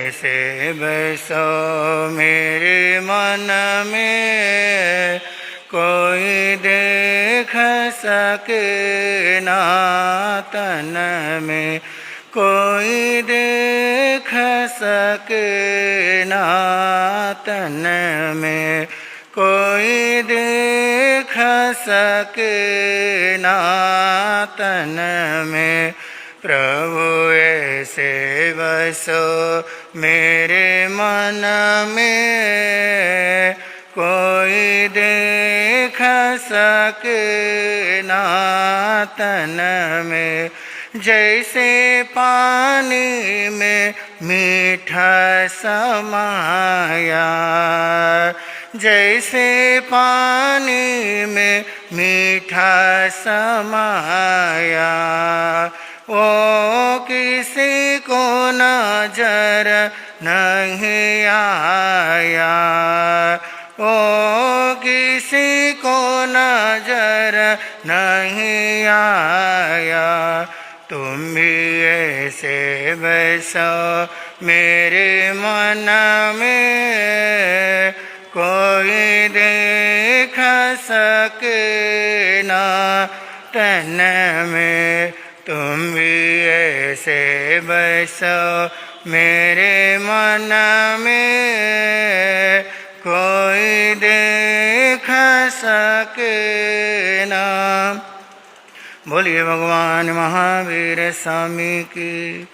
ऐसे बसो मेरे मन में, कोई देख सके ना तन में, कोई देख सके ना तन में, कोई देख सके ना तन में। प्रभु ऐसे बसो मेरे मन में, कोई देख सके ना तन में। जैसे पानी में मीठा समाया, जैसे पानी में मीठा समाया, वो किसी को नजर नहीं आया, वो किसी को नजर नहीं आया। तुम भी ऐसे बसो मेरे मन में, कोई देख सके ना तन में। तुम भी ऐसे बसो मेरे मन में, कोई देख सके ना। बोलिए भगवान महावीर स्वामी की।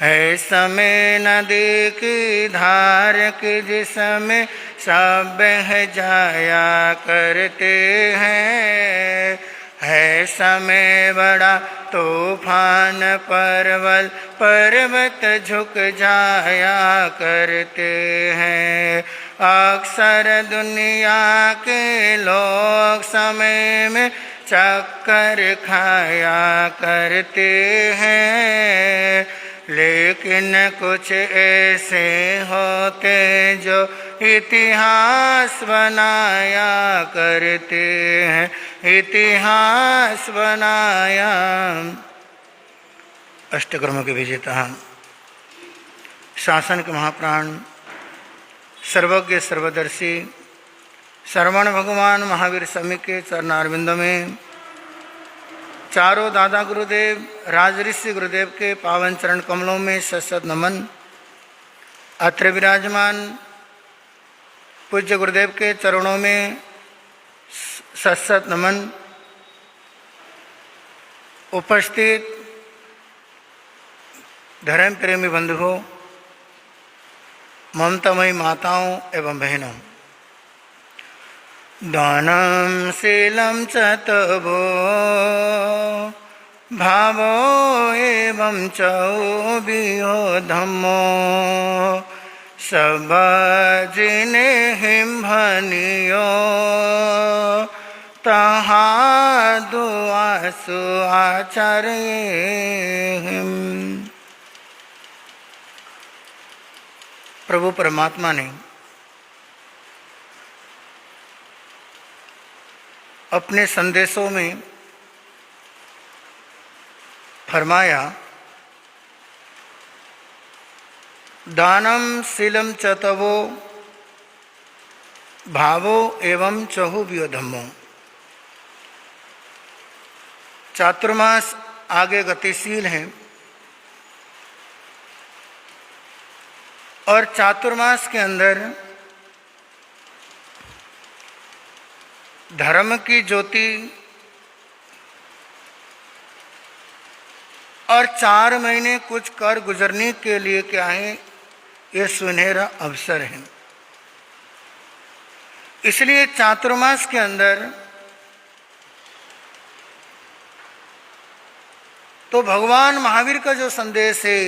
है समय नदी की धार की, जिसमें सब बह जाया करते हैं। है समय बड़ा तूफान परवल पर्वत झुक जाया करते हैं। अक्सर दुनिया के लोग समय में चक्कर खाया करते हैं, लेकिन कुछ ऐसे होते जो इतिहास बनाया करते हैं, इतिहास बनाया। अष्टकर्म के विजेता, शासन के महाप्राण, सर्वज्ञ सर्वदर्शी श्रवण भगवान महावीर स्वामी के चरणारविंद में चारों दादा गुरुदेव राजऋषि गुरुदेव के पावन चरण कमलों में सशत नमन। अत्र विराजमान पूज्य गुरुदेव के चरणों में सशत नमन। उपस्थित धर्म प्रेमी बंधुओं, ममतामयी माताओं एवं बहनों, दानं शीलं च तवो भावो एवं चौबियो धम्मो, सब जिने हिम भनियो तहा दुआसु आचार्य हिम। प्रभु परमात्मा ने अपने संदेशों में फरमाया, दानम शीलम च तवो भावो एवं चहुव्यो धम्मो। चातुर्मास आगे गतिशील है और चातुर्मास के अंदर धर्म की ज्योति और 4 महीने कुछ कर गुजरने के लिए क्या है, ये सुनहरा अवसर है। इसलिए चातुर्मास के अंदर तो भगवान महावीर का जो संदेश है,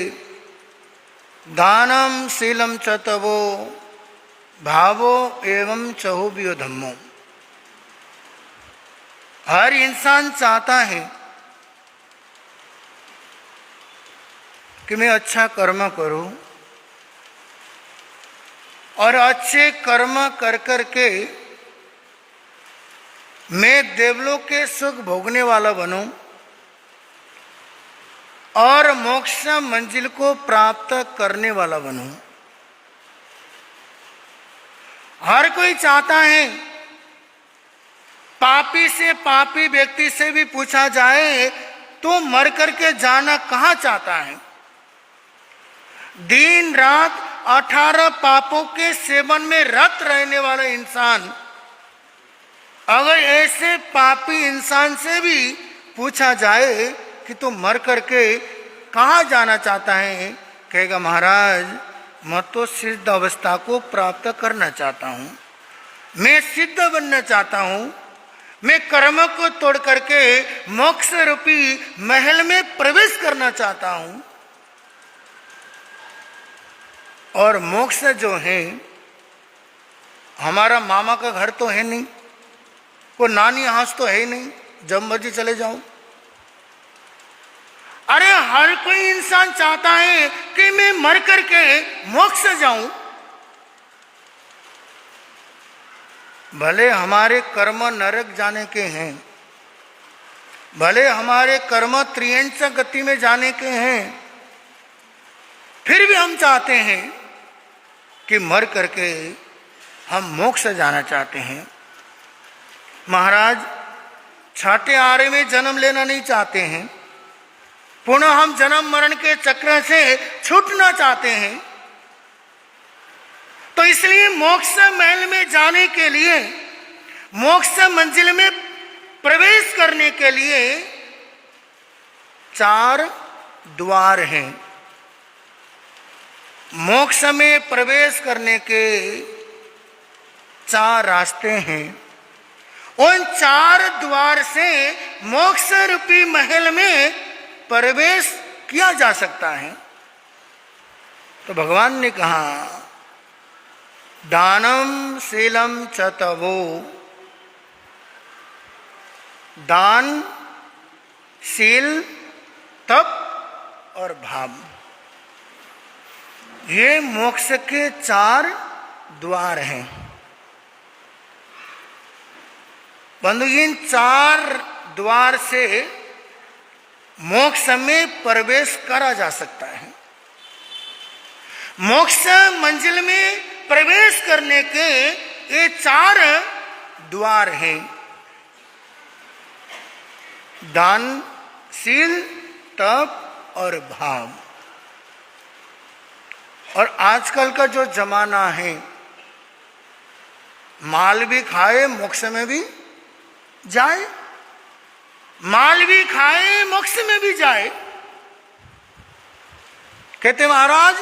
दानम शीलम च तवो भावो एवं चहुव्यो धम्मो। हर इंसान चाहता है कि मैं अच्छा कर्म करूं और अच्छे कर्म कर कर के मैं देवलोक के सुख भोगने वाला बनूं और मोक्ष मंजिल को प्राप्त करने वाला बनूं। हर कोई चाहता है, पापी से पापी व्यक्ति से भी पूछा जाए तो मर करके जाना कहां चाहता है। दिन रात 18 पापों के सेवन में रत रहने वाला इंसान अगर ऐसे पापी इंसान से भी पूछा जाए कि तू मर करके कहां जाना चाहता है, कहेगा महाराज मैं तो सिद्ध अवस्था को प्राप्त करना चाहता हूं, मैं सिद्ध बनना चाहता हूं, मैं कर्म को तोड़ करके मोक्ष रूपी महल में प्रवेश करना चाहता हूं। और मोक्ष जो है, हमारा मामा का घर तो है नहीं, कोई नानी हाथ तो है ही नहीं, जब मर्जी चले जाओ। अरे हर कोई इंसान चाहता है कि मैं मर करके मोक्ष जाऊं। भले हमारे कर्म नरक जाने के हैं, भले हमारे कर्म त्रियंच गति में जाने के हैं, फिर भी हम चाहते हैं कि मर करके हम मोक्ष जाना चाहते हैं। महाराज छठे आरे में जन्म लेना नहीं चाहते हैं, पुनः हम जन्म मरण के चक्र से छूटना चाहते हैं। तो इसलिए मोक्ष महल में जाने के लिए, मोक्ष मंजिल में प्रवेश करने के लिए 4 द्वार हैं। मोक्ष में प्रवेश करने के 4 रास्ते हैं। उन 4 द्वार से मोक्ष रूपी महल में प्रवेश किया जा सकता है। तो भगवान ने कहा दानम शीलम च तवो, दान, शील, तप और भाव, ये मोक्ष के 4 द्वार हैं। बंधु इन 4 द्वार से मोक्ष में प्रवेश करा जा सकता है। मोक्ष मंजिल में प्रवेश करने के ये 4 द्वार हैं। दान, शील, तप और भाव। और आजकल का जो जमाना है, माल भी खाए मोक्ष में भी जाए, माल भी खाए मोक्ष में भी जाए। कहते महाराज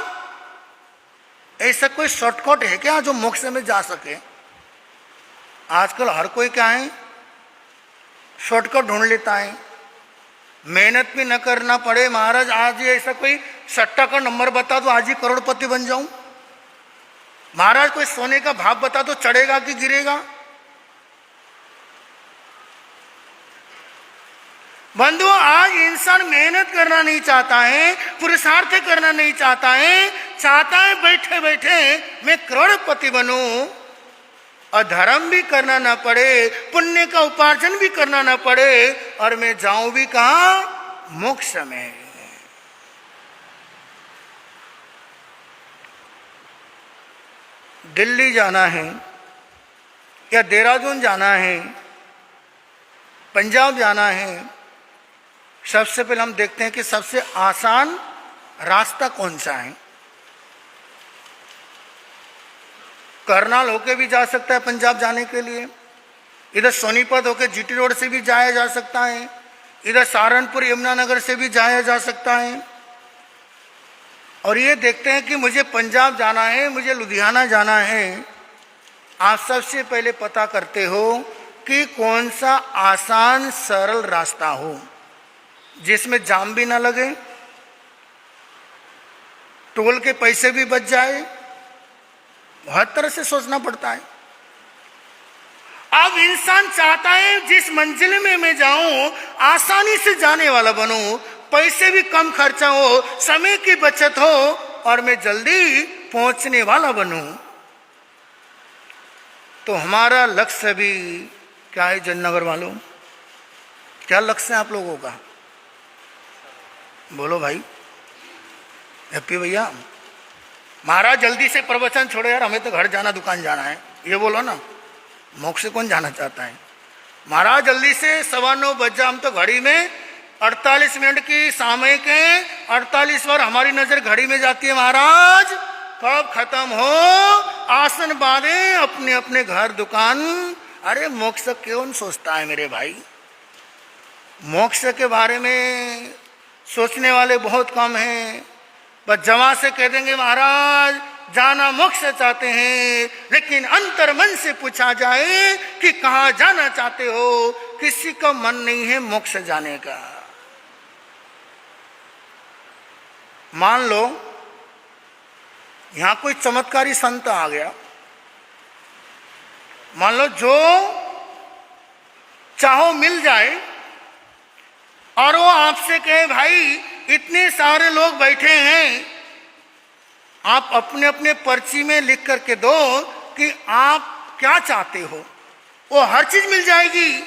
ऐसा कोई शॉर्टकट है क्या जो मोक्ष में जा सके? आजकल हर कोई क्या है, शॉर्टकट ढूंढ लेता है, मेहनत भी न करना पड़े। महाराज आज ही ऐसा कोई सट्टा का नंबर बता दो, आज ही करोड़पति बन जाऊं। महाराज कोई सोने का भाव बता दो, चढ़ेगा कि गिरेगा। बंधु आज इंसान मेहनत करना नहीं चाहता है, पुरुषार्थ करना नहीं चाहता है, चाहता है बैठे बैठे मैं करोड़पति बनूं और धर्म भी करना ना पड़े, पुण्य का उपार्जन भी करना ना पड़े, और मैं जाऊं भी कहां? मोक्ष में। दिल्ली जाना है या देहरादून जाना है, पंजाब जाना है, सबसे पहले हम देखते हैं कि सबसे आसान रास्ता कौन सा है। करनाल होके भी जा सकता है पंजाब जाने के लिए, इधर सोनीपत होके जीटी रोड से भी जाया जा सकता है, इधर सहारनपुर यमुनानगर से भी जाया जा सकता है। और ये देखते हैं कि मुझे पंजाब जाना है, मुझे लुधियाना जाना है। आप सबसे पहले पता करते हो कि कौन सा आसान सरल रास्ता हो जिसमें जाम भी ना लगे, टोल के पैसे भी बच जाए। हर तरह से सोचना पड़ता है। अब इंसान चाहता है जिस मंजिल में मैं जाऊं आसानी से जाने वाला बनूं, पैसे भी कम खर्चा हो, समय की बचत हो और मैं जल्दी पहुंचने वाला बनूं। तो हमारा लक्ष्य भी क्या है जननगर वालों? क्या लक्ष्य है आप लोगों का? बोलो भाई। हैप्पी भैया, महाराज जल्दी से प्रवचन छोड़ो यार, हमें तो घर जाना, दुकान जाना है। ये बोलो ना, मोक्ष कौन जाना चाहता है? महाराज जल्दी से 9:15 बज जा, हम तो घड़ी में 48 मिनट की सामयिक है, 48 बार हमारी नजर घड़ी में जाती है महाराज, कब खत्म हो, आसन बांधे, अपने अपने घर दुकान। अरे मोक्ष कौन सोचता है मेरे भाई? मोक्ष के बारे में सोचने वाले बहुत कम हैं। बस जवां से कह देंगे महाराज जाना मोक्ष चाहते हैं, लेकिन अंतर मन से पूछा जाए कि कहाँ जाना चाहते हो, किसी का मन नहीं है मोक्ष जाने का। मान लो यहां कोई चमत्कारी संत आ गया, मान लो जो चाहो मिल जाए, और वो आपसे कहे भाई इतने सारे लोग बैठे हैं, आप अपने अपने पर्ची में लिख करके दो कि आप क्या चाहते हो, वो हर चीज मिल जाएगी।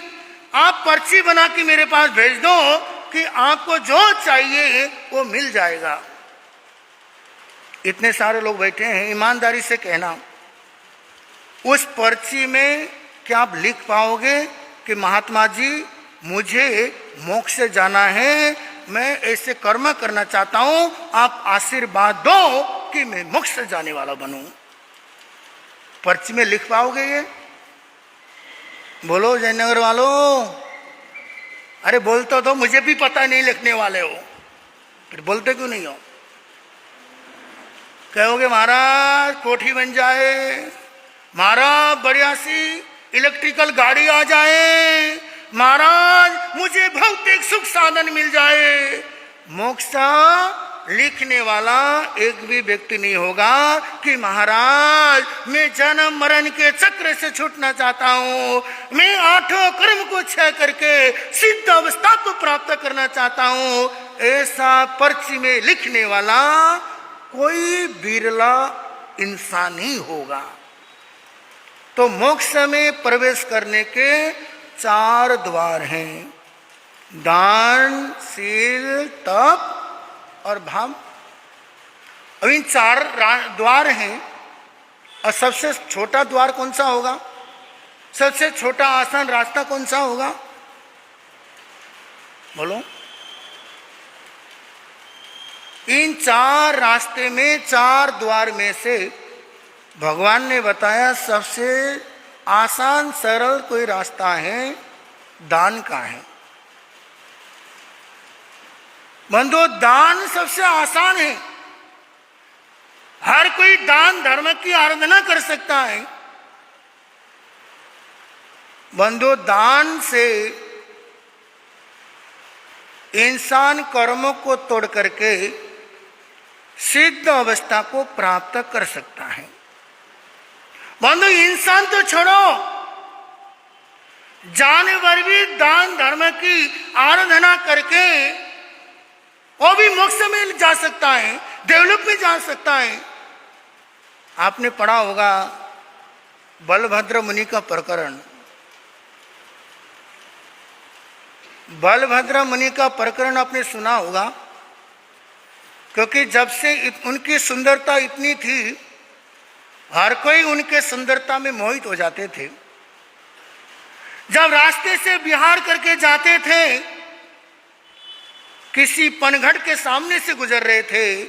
आप पर्ची बना के मेरे पास भेज दो कि आपको जो चाहिए वो मिल जाएगा। इतने सारे लोग बैठे हैं, ईमानदारी से कहना उस पर्ची में क्या आप लिख पाओगे कि महात्मा जी मुझे मोक्ष से जाना है, मैं ऐसे कर्म करना चाहता हूं, आप आशीर्वाद दो कि मैं मोक्ष से जाने वाला बनूं? पर्ची में लिख पाओगे ये? बोलो जयनगर वालों, अरे बोलते तो मुझे भी पता नहीं लिखने वाले हो, फिर बोलते क्यों नहीं हो? कहोगे महाराज कोठी बन जाए, महाराज बढ़िया सी इलेक्ट्रिकल गाड़ी आ जाए, महाराज मुझे भौतिक सुख साधन मिल जाए। मोक्ष लिखने वाला एक भी व्यक्ति नहीं होगा कि महाराज मैं जन्म मरण के चक्र से छूटना चाहता हूं, मैं 8 कर्म को क्षय करके सिद्ध अवस्था को प्राप्त करना चाहता हूं। ऐसा पर्ची में लिखने वाला कोई बिरला इंसान ही होगा। तो मोक्ष में प्रवेश करने के 4 द्वार हैं, दान, शील, तप और भाव। अब इन 4 द्वार हैं, और सबसे छोटा द्वार कौन सा होगा? सबसे छोटा आसान रास्ता कौन सा होगा? बोलो। इन 4 रास्ते में, 4 द्वार में से भगवान ने बताया सबसे आसान सरल कोई रास्ता है, दान का है। बंधु दान सबसे आसान है, हर कोई दान धर्म की आराधना कर सकता है। बंधु दान से इंसान कर्मों को तोड़ करके सिद्ध अवस्था को प्राप्त कर सकता है। बंधु इंसान तो छोड़ो, जानवर भी दान धर्म की आराधना करके वो भी मोक्ष में जा सकता है, देवलोक में जा सकता है। आपने पढ़ा होगा बलभद्र मुनि का प्रकरण। बलभद्र मुनि का प्रकरण आपने सुना होगा, क्योंकि जब से उनकी सुंदरता इतनी थी, हर कोई उनके सुंदरता में मोहित हो जाते थे। जब रास्ते से विहार करके जाते थे, किसी पनघट के सामने से गुजर रहे थे,